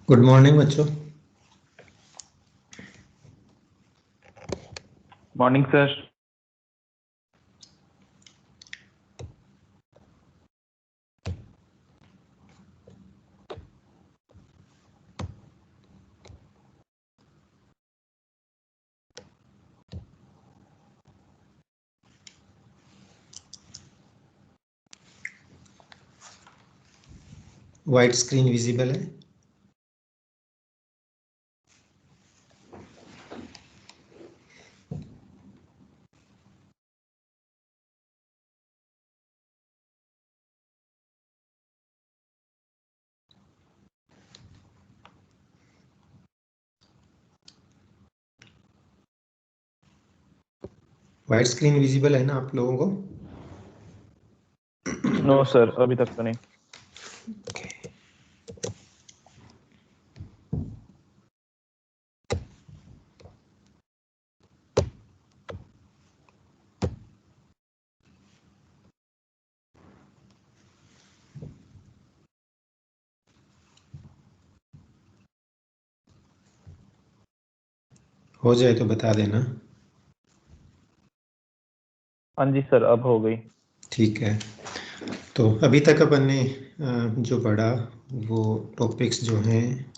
Good morning बच्चों। Morning sir. White screen visible है? White screen visible है ना आप लोगों को? नो सर, अभी तक तो नहीं। हो जाए तो बता देना। हाँ जी सर, अब हो गई। ठीक है, तो अभी तक अपन ने जो पढ़ा वो टॉपिक्स जो हैं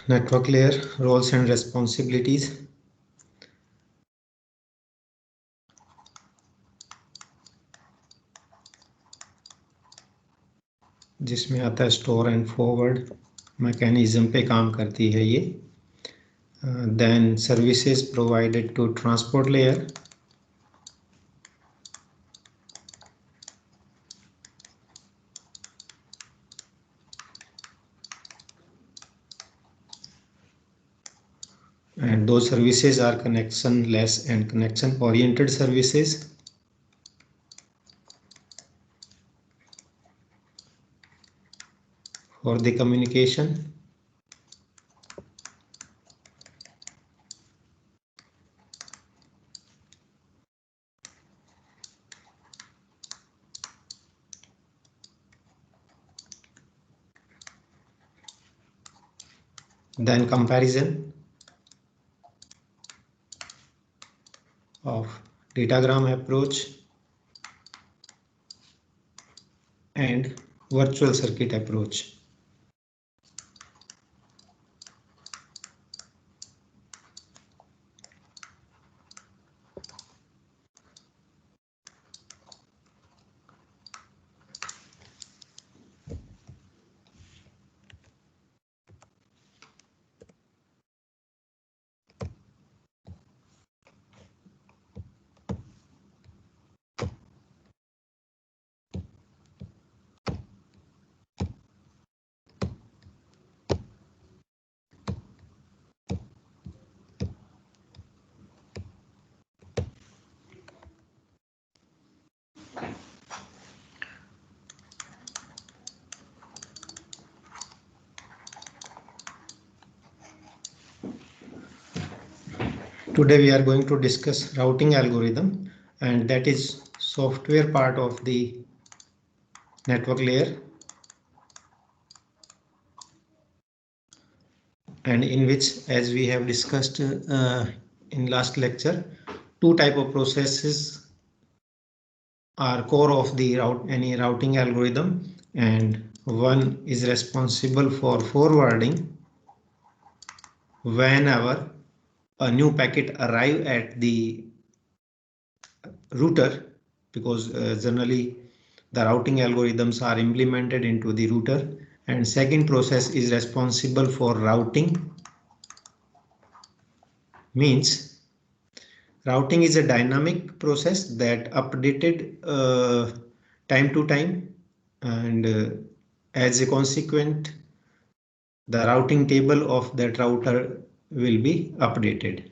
network layer, roles and responsibilities, जिसमें आता है स्टोर एंड फॉरवर्ड मैकेनिज्म पे काम करती है ये। Then services provided to transport layer, and those services are connectionless and connection oriented services. For the communication, then comparison of datagram approach and virtual circuit approach. Today we are going to discuss routing algorithm, and that is software part of the network layer, and in which, as we have discussed in last lecture, two type of processes are core of the any routing algorithm, and one is responsible for forwarding whenever a new packet arrive at the router, because generally the routing algorithms are implemented into the router, and second process is responsible for routing. Means routing is a dynamic process that updated time to time, and as a consequent the routing table of that router will be updated,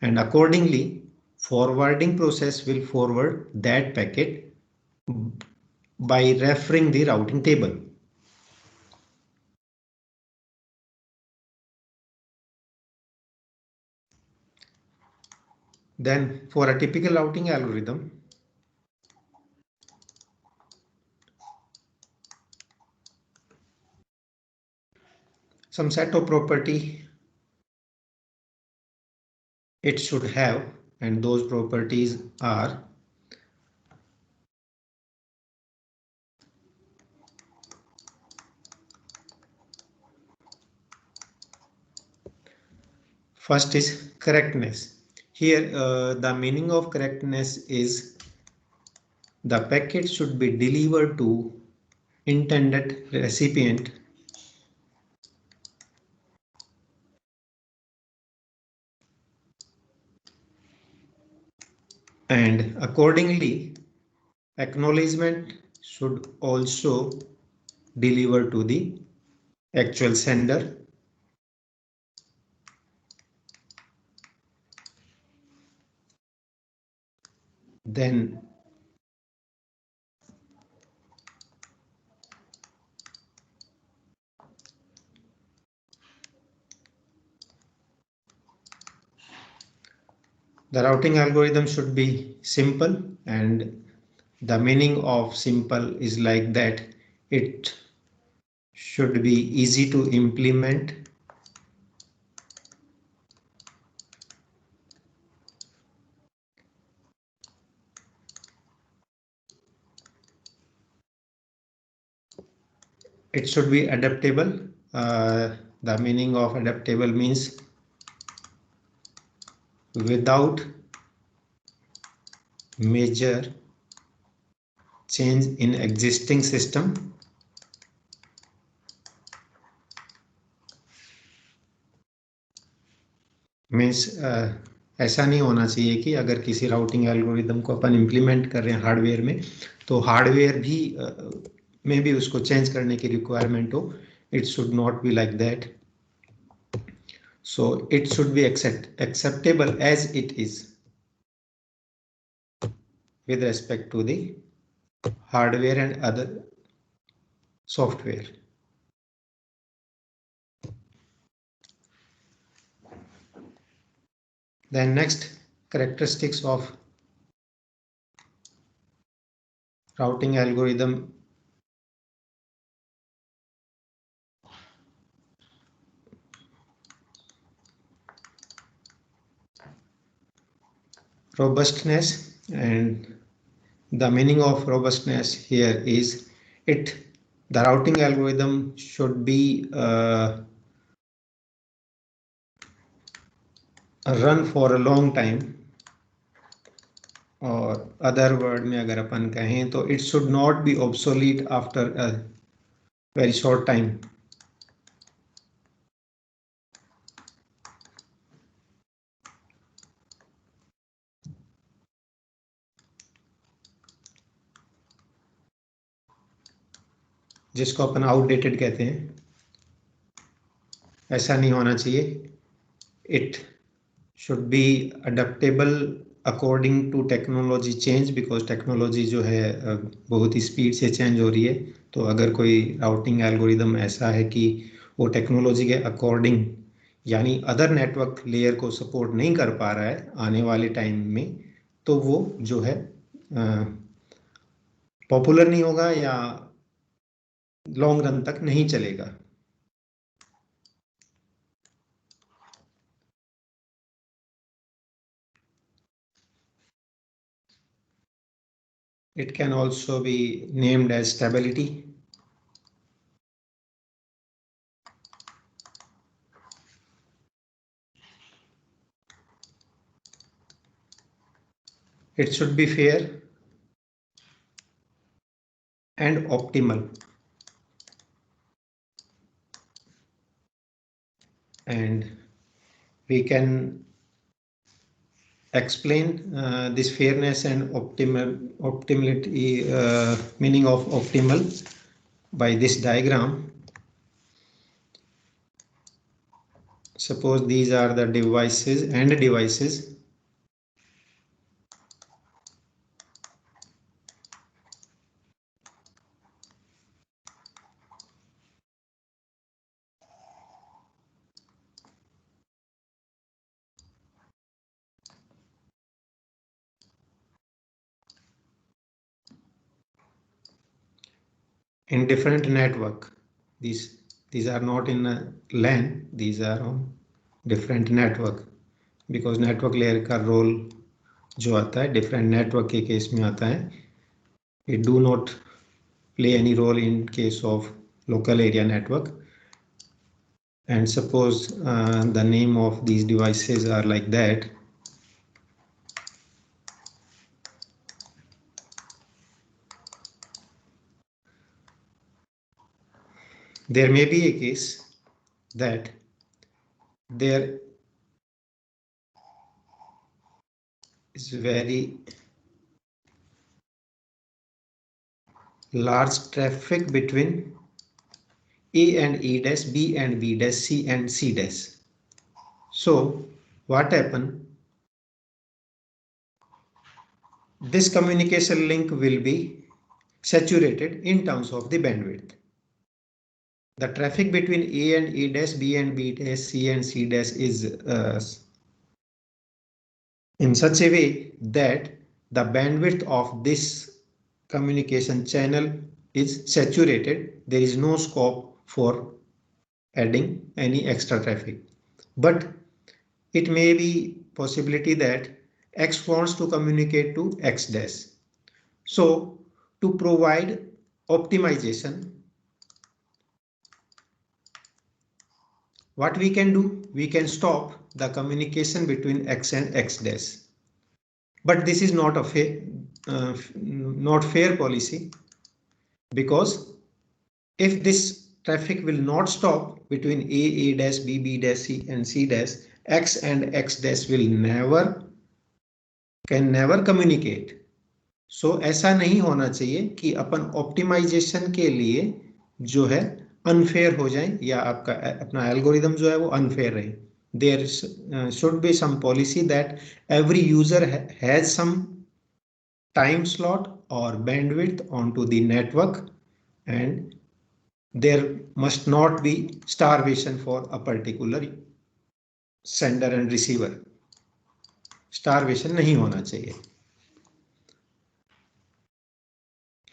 and accordingly forwarding process will forward that packet by referring the routing table. Then for a typical routing algorithm, some set of property it should have, and those properties are first is correctness. Here the meaning of correctness is the packet should be delivered to intended recipient and accordingly acknowledgement should also deliver to the actual sender. Then the routing algorithm should be simple, and the meaning of simple is like that it should be easy to implement. It should be adaptable. The meaning of adaptable means without major change in existing system. Means ऐसा नहीं होना चाहिए कि अगर किसी routing algorithm को अपन implement कर रहे हैं हार्डवेयर में तो हार्डवेयर भी में भी उसको चेंज करने की रिक्वायरमेंट हो. It should not be like that. So it should be acceptable as it is with respect to the hardware and other software. Then next characteristics of routing algorithm. Robustness, and the meaning of robustness here is the routing algorithm should be run for a long time, और other word में अगर अपन कहें तो it should not be obsolete after a very short time. जिसको अपन outdated कहते हैं, ऐसा नहीं होना चाहिए. It should be adaptable according to technology change, because technology जो है बहुत ही स्पीड से चेंज हो रही है. तो अगर कोई राउटिंग एल्गोरिदम ऐसा है कि वो टेक्नोलॉजी के अकॉर्डिंग यानी अदर नेटवर्क लेयर को सपोर्ट नहीं कर पा रहा है आने वाले टाइम में, तो वो जो है पॉपुलर नहीं होगा या लॉन्ग रन तक नहीं चलेगा. It can also be named as stability. It should be fair and optimal. And we can explain this fairness and optimality, meaning of optimal, by this diagram. Suppose these are the devices. in different network. These are not in a LAN, these are on different network, because network layer का role जो आता है different network के case में आता है, it do not play any role in case of local area network. And suppose the name of these devices are like that. There may be a case that there is very large traffic between A and E dash, B and B dash, C and C dash. So what happen? This communication link will be saturated in terms of the bandwidth. The traffic between A and E dash, B and B dash, C and C dash is in such a way that the bandwidth of this communication channel is saturated. There is no scope for adding any extra traffic. But it may be possibility that X wants to communicate to X dash. So to provide optimization, what we can do, we can stop the communication between X and X dash. But this is not a fair policy, because if this traffic will not stop between A dash, B dash, C and C dash, X and X dash will can never communicate. So ऐसा नहीं होना चाहिए कि अपन optimisation के लिए जो है unfair हो जाए, या आपका अपना एल्गोरिदम जो है वो अनफेयर रहे. There should be some policy that every user has some time slot or bandwidth onto the network, and there must not be starvation for a particular sender and receiver. Starvation नहीं होना चाहिए.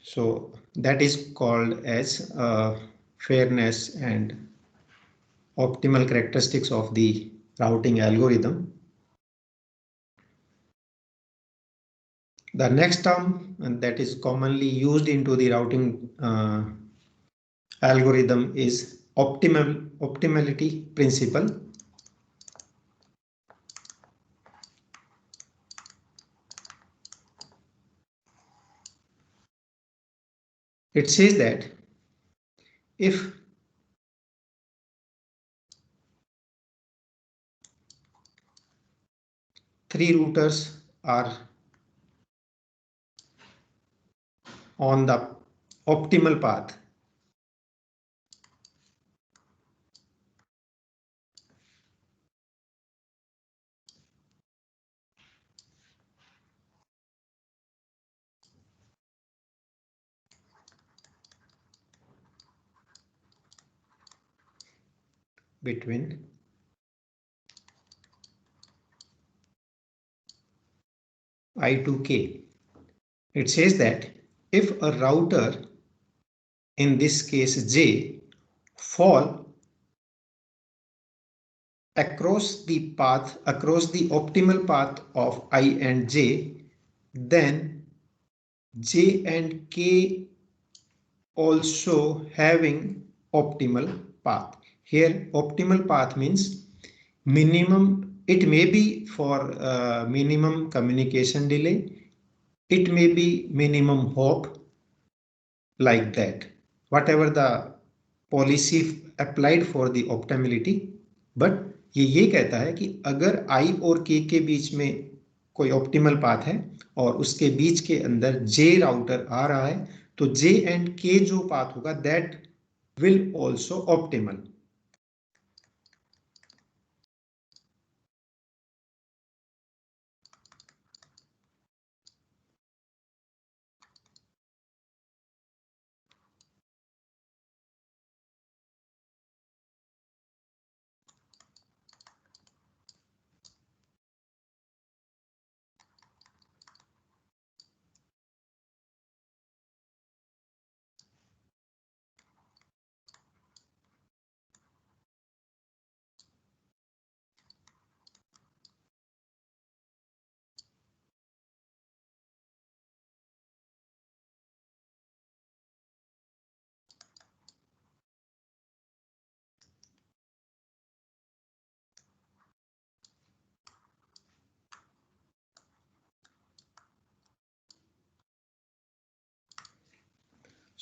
So that is called as fairness and optimal characteristics of the routing algorithm. The next term that is commonly used into the routing algorithm is optimality principle. It says that if three routers are on the optimal path, between I to K. It says that if a router, in this case J, fall across the optimal path of I and J, then J and K also having optimal path. Here optimal path means minimum. It may be for minimum communication delay, it may be minimum hop, like that, whatever the policy applied for the optimality. but ये कहता है कि अगर I और K के बीच में कोई optimal path है और उसके बीच के अंदर J राउटर आ रहा है, तो J एंड K जो पाथ होगा that will also optimal.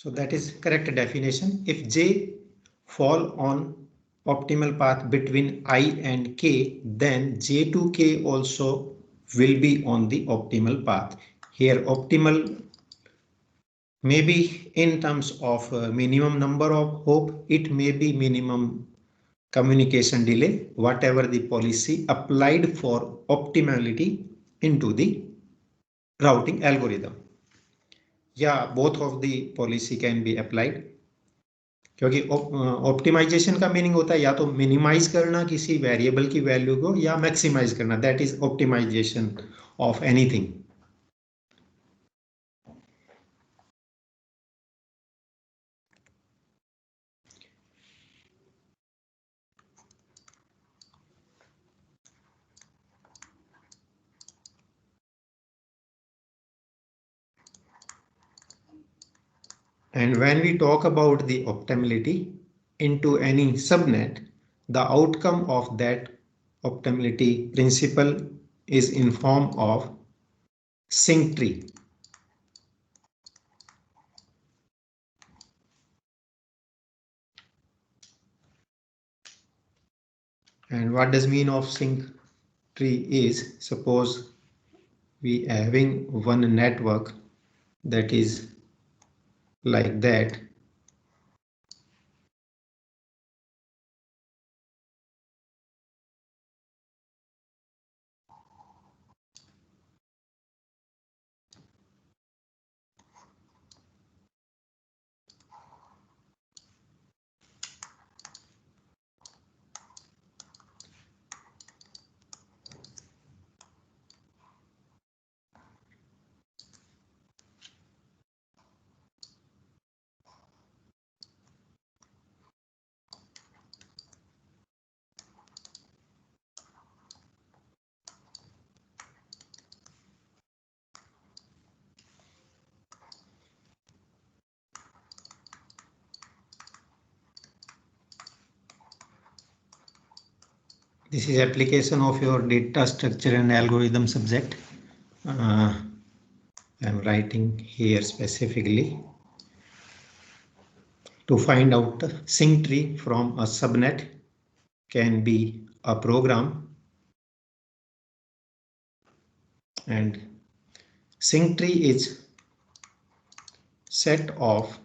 So that is correct definition. If J fall on optimal path between I and K, then J to K also will be on the optimal path. Here optimal may be in terms of minimum number of hop, it may be minimum communication delay, whatever the policy applied for optimality into the routing algorithm. Yeah, both of the policy can be applied. क्योंकि optimisation का meaning होता है या तो minimise करना किसी variable की value को या मैक्सिमाइज करना, that is optimisation of anything. And when we talk about the optimality into any subnet, the outcome of that optimality principle is in form of sync tree. And what does mean of sync tree is, suppose we having one network that is like that. This is application of your data structure and algorithm subject. I'm writing here specifically to find out the sync tree from a subnet can be a program, and sync tree is set of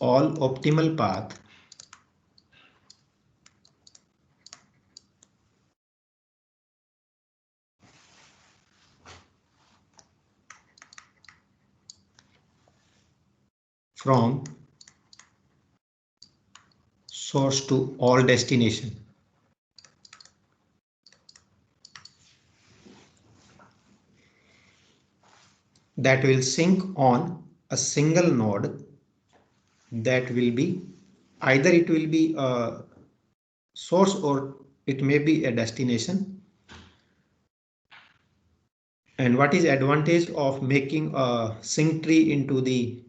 all optimal path from source to all destination. That will sync on a single node. That will be either it will be a source or it may be a destination. And what is advantage of making a sync tree into the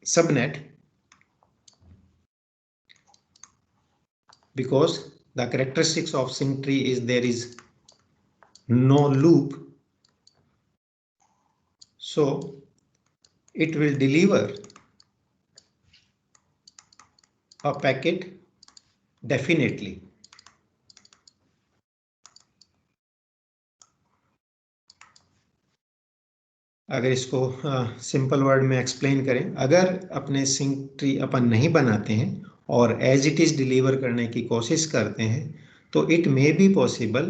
subnet? Because the characteristics of sync tree is there is no loop, so it will deliver a packet definitely. अगर इसको simple word में explain करें, अगर अपने sink tree अपन नहीं बनाते हैं और एज इट इज डिलीवर करने की कोशिश करते हैं, तो इट मे बी पॉसिबल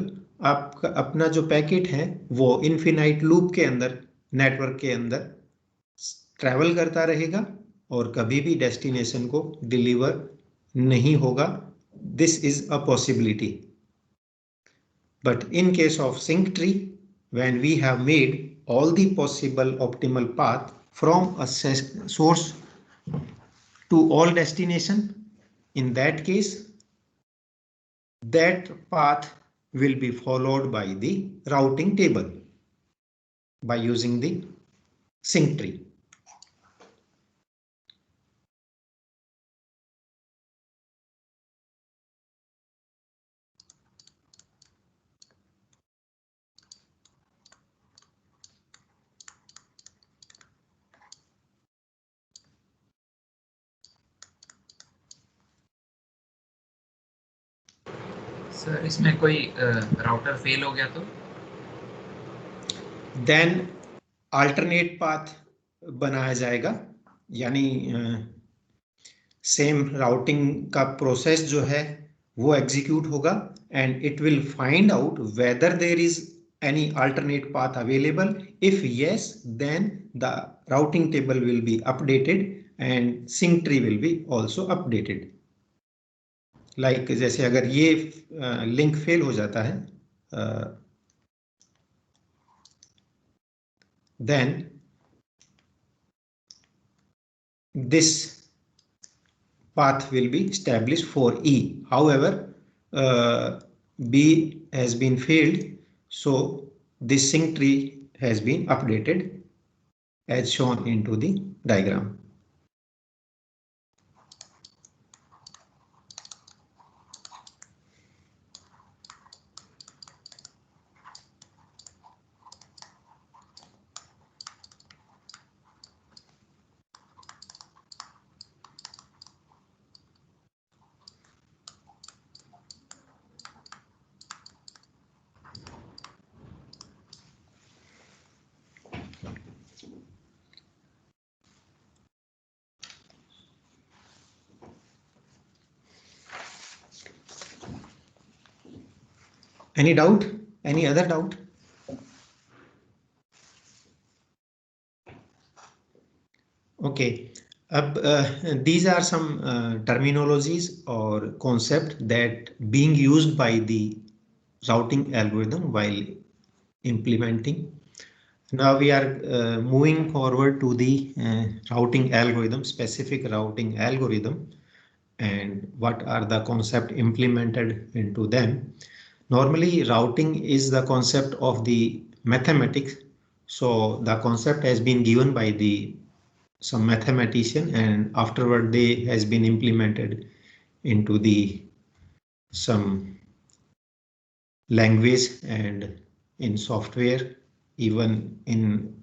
आपका अपना जो पैकेट है वो इनफिनाइट लूप के अंदर नेटवर्क के अंदर ट्रैवल करता रहेगा और कभी भी डेस्टिनेशन को डिलीवर नहीं होगा. This is a possibility. But in case of sync tree, when we have made all the possible optimal path from a source to all destination, in that case, that path will be followed by the routing table by using the sync tree. Sir इसमें कोई router fail हो गया तो? Then alternate path बनाया जाएगा, यानी same routing का process जो है वो एग्जीक्यूट होगा and it will find out whether there is any alternate path available. If yes, then the routing table will be updated and sync tree will be also updated. Like जैसे अगर ये link fail हो जाता है, then this path will be established for E. However, B has been failed, so this sync tree has been updated as shown into the diagram. Any doubt? Any other doubt? Okay. These are some terminologies or concept that being used by the routing algorithm while implementing. Now we are moving forward to the routing algorithm, specific routing algorithm, and what are the concept implemented into them. Normally, routing is the concept of the mathematics. So the concept has been given by some mathematician, and afterward they has been implemented into the some language and in software, even in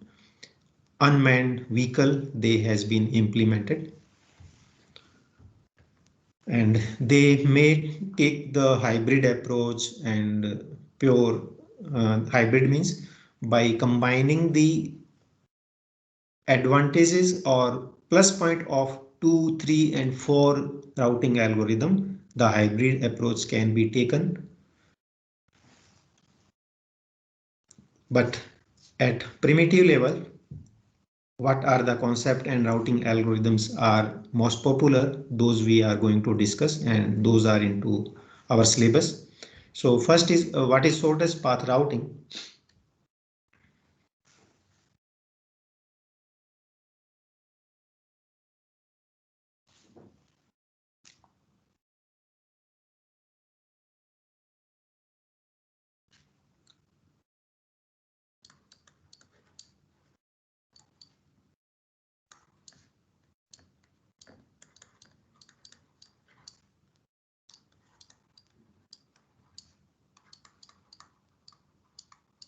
unmanned vehicle they has been implemented, and they may take the hybrid approach. And pure hybrid means by combining the advantages or plus point of 2, 3 and 4 routing algorithm, the hybrid approach can be taken. But at primitive level, what are the concept and routing algorithms are most popular, those we are going to discuss, and those are into our syllabus. So first is what is shortest path routing.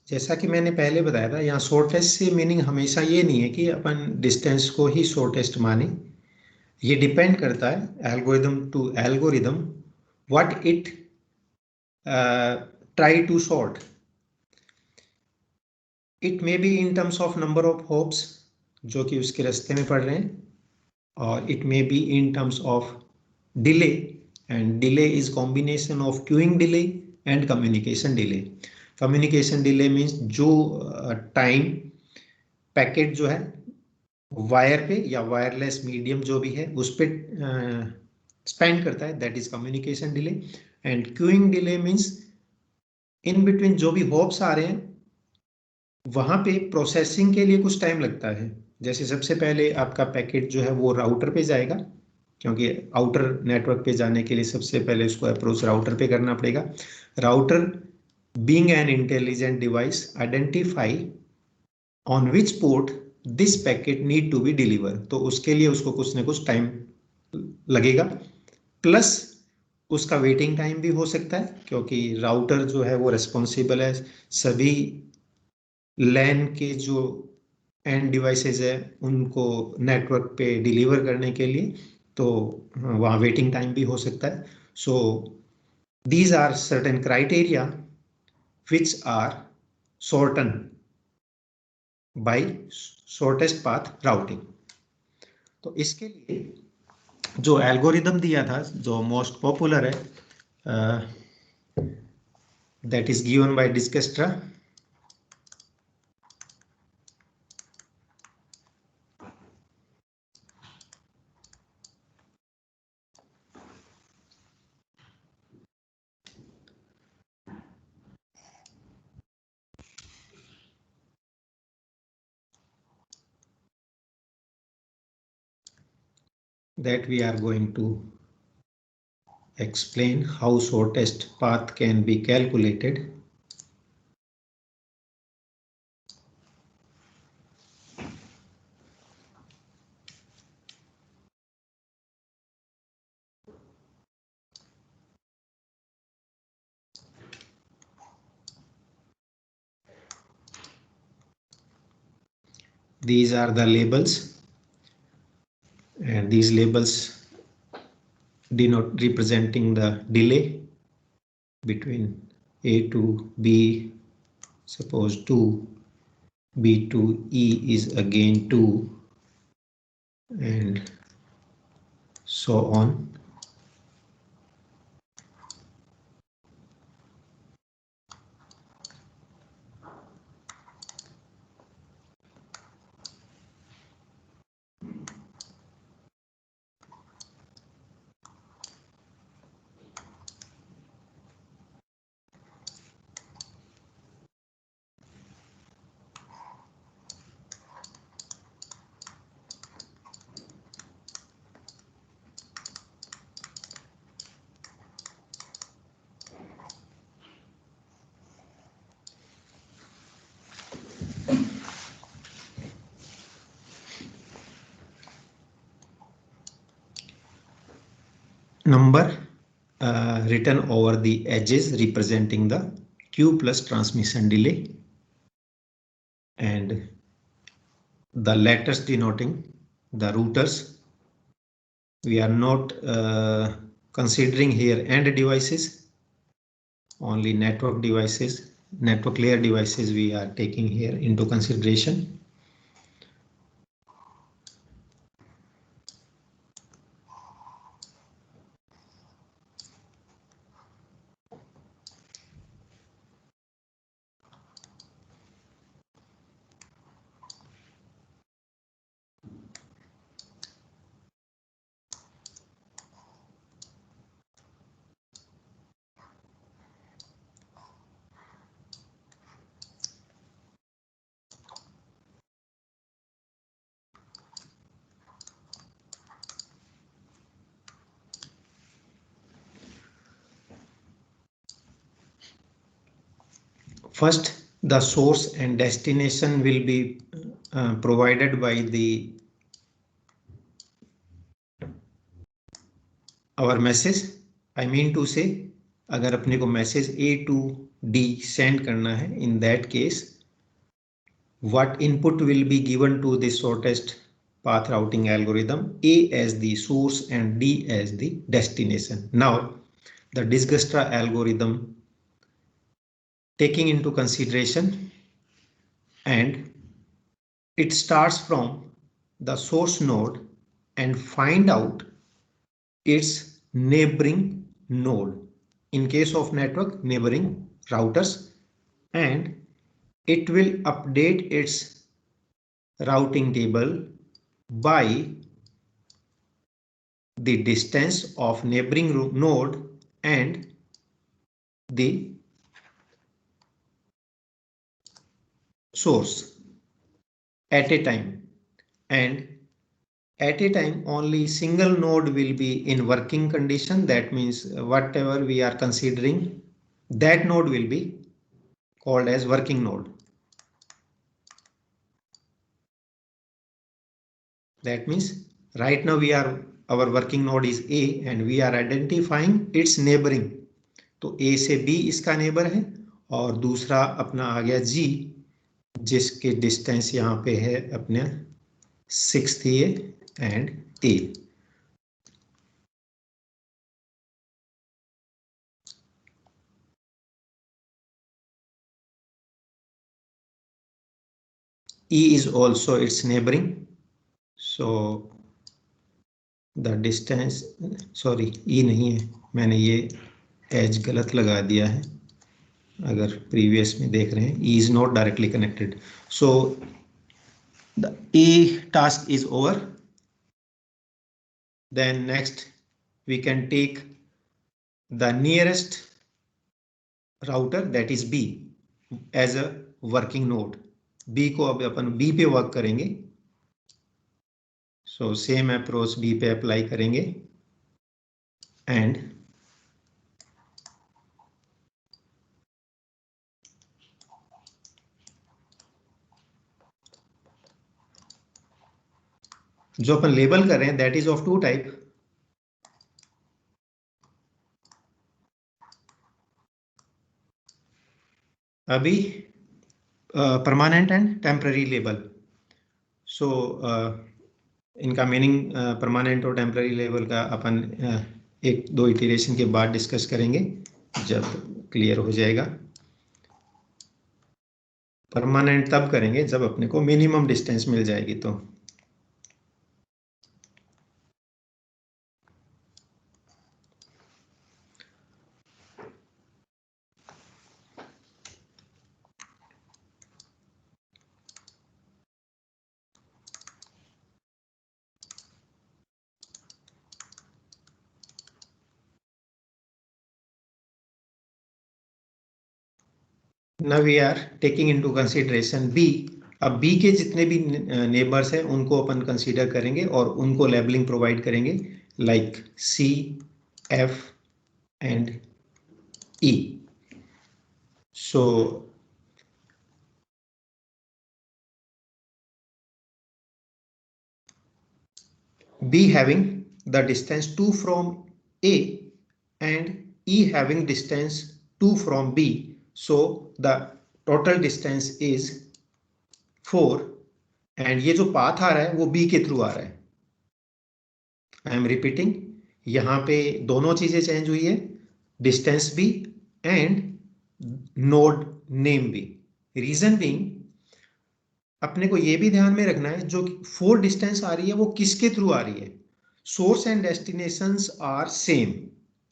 जैसा कि मैंने पहले बताया था, यहाँ shortest से meaning हमेशा ये नहीं है कि अपन डिस्टेंस को ही शॉर्टेस्ट माने. ये डिपेंड करता है algorithm to algorithm what it try to sort. It may be in terms of number of hops जो कि उसके रास्ते में पड़ रहे हैं, और it may be in terms of delay, and delay is combination of queuing delay and communication delay. Communication delay means जो टाइम पैकेट जो है वायर पे या वायरलेस मीडियम जो भी है उस पर स्पेंड करता है, that is communication delay. And queuing delay means in between जो भी हॉप्स आ रहे हैं वहां पे प्रोसेसिंग के लिए कुछ टाइम लगता है. जैसे सबसे पहले आपका पैकेट जो है वो राउटर पे जाएगा, क्योंकि आउटर नेटवर्क पे जाने के लिए सबसे पहले उसको अप्रोच राउटर पे करना पड़ेगा. Router being an intelligent device identify on which port this packet need to be delivered. तो उसके लिए उसको कुछ ना कुछ टाइम लगेगा, प्लस उसका वेटिंग टाइम भी हो सकता है, क्योंकि राउटर जो है वो रिस्पॉन्सिबल है सभी लैन के जो एंड डिवाइसेज है उनको नेटवर्क पे डिलीवर करने के लिए, तो वहाँ वेटिंग टाइम भी हो सकता है. सो these are certain criteria which are shortened by shortest path routing. तो इसके लिए जो एल्गोरिदम दिया था जो मोस्ट पॉपुलर है, that is given by Dijkstra. That we are going to explain how shortest path can be calculated. These are the labels, and these labels denote representing the delay between A to B. Suppose 2, B to E is again 2, and so on. Number written over the edges representing the Q plus transmission delay, and the letters denoting the routers. We are not considering here end devices, only network devices, network layer devices we are taking here into consideration. First, the source and destination will be provided by our message. I mean to say, अगर अपने को message A to D send करना है, in that case, what input will be given to the shortest path routing algorithm? A as the source and D as the destination. Now, the Dijkstra algorithm taking into consideration, and it starts from the source node and find out its neighboring node. In case of network, neighboring routers, and it will update its routing table by the distance of neighboring node and the source at a time, and at a time only single node will be in working condition. That means whatever we are considering, that node will be called as working node. That means right now our working node is A and we are identifying its neighboring. तो A से B इसका neighbour है और दूसरा अपना आ गया G, जिसके distance यहाँ पे है अपने 6th A and A. E is also its neighboring. So the distance, sorry E नहीं है, मैंने ये एज गलत लगा दिया है. अगर प्रीवियस में देख रहे हैं, E is not directly connected. So the A task is over. Then next we can take the nearest router, that is B, as a working node. B को अब अपन B पे वर्क करेंगे. So same approach B पे apply करेंगे and जो अपन label कर रहे हैं that is of two type. अभी परमानेंट एंड टेम्पररी लेबल. सो इनका मीनिंग परमानेंट और टेम्पररी लेबल का अपन एक दो इटरेशन के बाद डिस्कस करेंगे जब क्लियर हो जाएगा. परमानेंट तब करेंगे जब अपने को मिनिमम डिस्टेंस मिल जाएगी. तो now we are taking into consideration B. अब B के जितने भी नेबर्स हैं उनको अपन कंसीडर करेंगे और उनको लेबलिंग प्रोवाइड करेंगे like C, F and E. So B having the distance 2 from A and E having distance 2 from B. So the total distance is 4 and ये जो पाथ आ रहा है वो B के थ्रू आ रहा है. आई एम रिपीटिंग, यहाँ पे दोनों चीजें चेंज हुई है, डिस्टेंस भी एंड नोड नेम भी. रीजन बीइंग अपने को ये भी ध्यान में रखना है जो 4 डिस्टेंस आ रही है वो किसके थ्रू आ रही है. Source and destinations are same,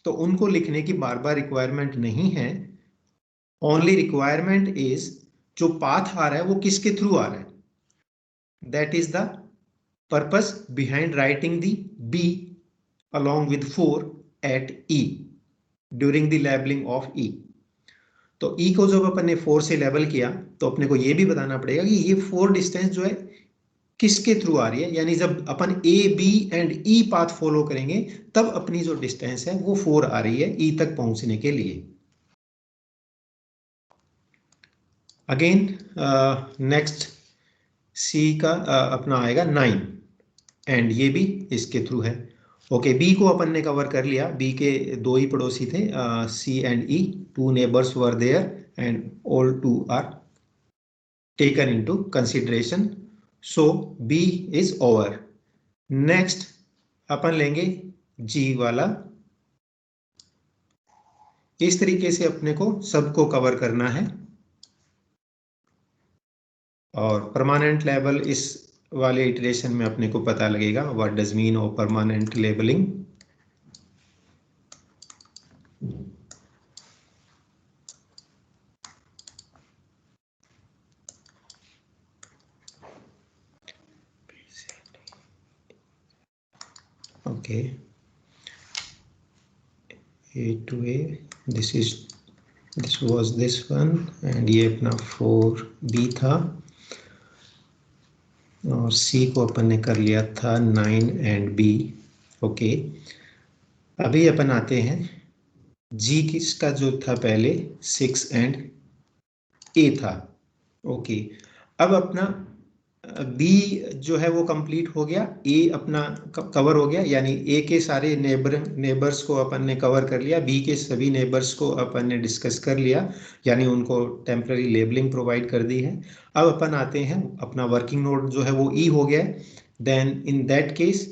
तो उनको लिखने की बार बार रिक्वायरमेंट नहीं है. ओनली रिक्वायरमेंट इज जो पाथ आ रहा है वो किसके थ्रू आ रहा है. That is the purpose behind writing the B along with 4 at E during the labeling of E. तो E को जब अपन ने 4 से लेबल किया तो अपने को ये भी बताना पड़ेगा कि ये 4 डिस्टेंस जो है किसके थ्रू आ रही है. यानी जब अपन A, B and E path follow करेंगे तब अपनी जो डिस्टेंस है वो 4 आ रही है E तक पहुंचने के लिए. अगेन नेक्स्ट C का अपना आएगा 9 एंड ये भी इसके थ्रू है. ओके, बी को अपन ने कवर कर लिया. बी के दो ही पड़ोसी थे, C and E. 2 neighbours were there and all 2 are taken into consideration. So B is over. Next अपन लेंगे जी वाला. इस तरीके से अपने को सबको कवर करना है और परमानेंट लेवल इस वाले इटरेशन में अपने को पता लगेगा what does mean of permanent labelling. Okay, A to A, this was this one and ये अपना 4B था और C को अपन ने कर लिया था 9 एंड B. ओके, अभी अपन आते हैं G किसका जो था पहले 6 एंड A था. ओके, अब अपना B जो है वो कंप्लीट हो गया, A अपना कवर हो गया. यानी A के सारे नेबर्स को अपन ने कवर कर लिया, B के सभी नेबर्स को अपन ने डिस्कस कर लिया, यानी उनको टेम्पररी लेबलिंग प्रोवाइड कर दी है. अब अपन आते हैं अपना वर्किंग नोड जो है वो E हो गया. Then in that case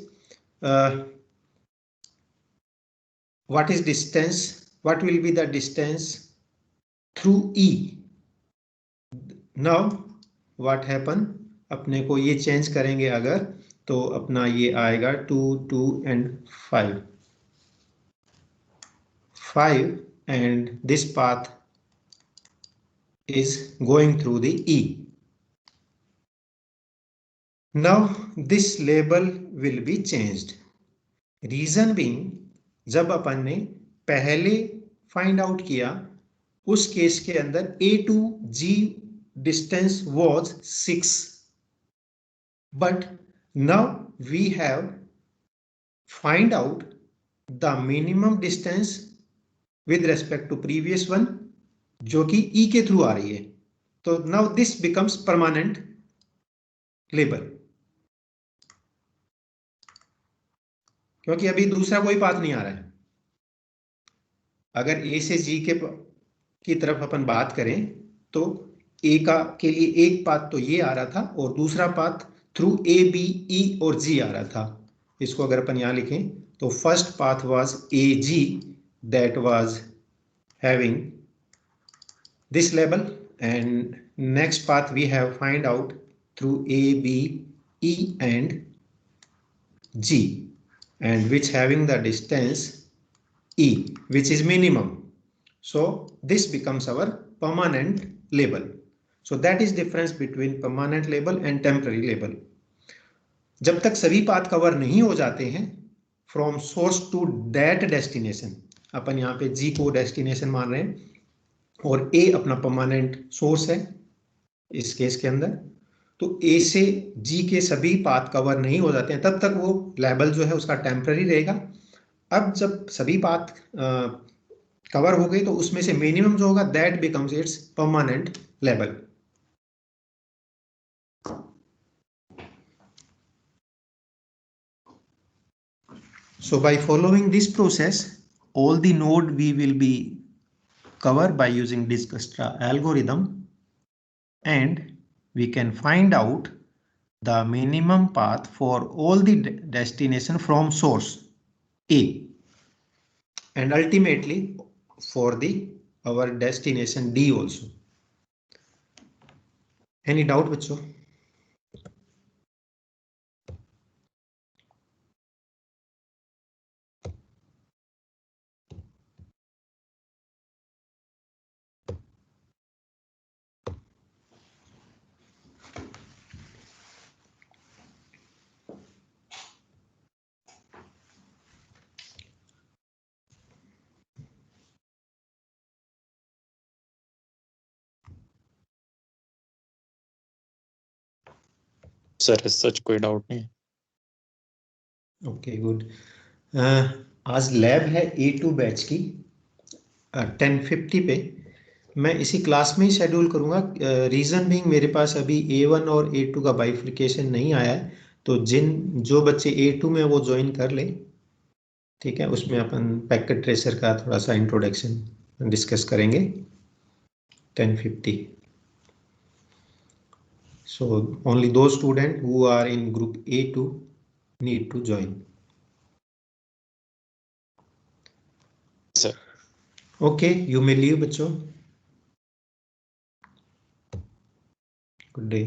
what is distance, what will be the distance through E. Now what happen, अपने को ये चेंज करेंगे अगर, तो अपना ये आएगा 2 2 and 5 and this path is going through the E. Now this label will be changed. Reason being, जब अपन ने पहले फाइंड आउट किया उस केस के अंदर A to G distance was 6, but now we have find out the minimum distance with respect to previous one जो कि E के थ्रू आ रही है. तो now this becomes permanent label, क्योंकि अभी दूसरा कोई पाथ नहीं आ रहा है. अगर A से G की तरफ अपन बात करें तो A के लिए एक पाथ तो ये आ रहा था और दूसरा path through A, B, E और G आ रहा था. इसको अगर अपन यहाँ लिखें तो first path was AG that was having this label, and next path we have find out through A, B, E and G, and which having the distance E, which is minimum. So this becomes our permanent label. So that is difference between permanent label and temporary label. जब तक सभी path cover नहीं हो जाते हैं from source to that destination, अपन यहाँ पे G को डेस्टिनेशन मान रहे हैं और A अपना परमानेंट सोर्स है इस केस के अंदर, तो A से G के सभी पाथ कवर नहीं हो जाते हैं तब तक वो लेबल जो है उसका टेम्पररी रहेगा. अब जब सभी पाथ कवर हो गए तो उसमें से मिनिमम जो होगा that becomes it's permanent label. So by following this process, all the node we will be cover by using Dijkstra algorithm, and we can find out the minimum path for all the destination from source A, and ultimately for the our destination D also. Any doubt, बच्चों? Sir सच कोई doubt नहीं. Okay good. आज lab है A2 batch की 10:50 पे. मैं इसी class में ही शेड्यूल करूंगा. रीज़न बीइंग मेरे पास अभी A1 और A2 का बाइफिकेशन नहीं आया है, तो जो बच्चे A2 में वो ज्वाइन कर लें. ठीक है, उसमें अपन पैकेट ट्रेसर का थोड़ा सा इंट्रोडक्शन डिस्कस करेंगे 10:50. So only those students who are in group A2 need to join. Sir. Okay, you may leave, बच्चों. Good day.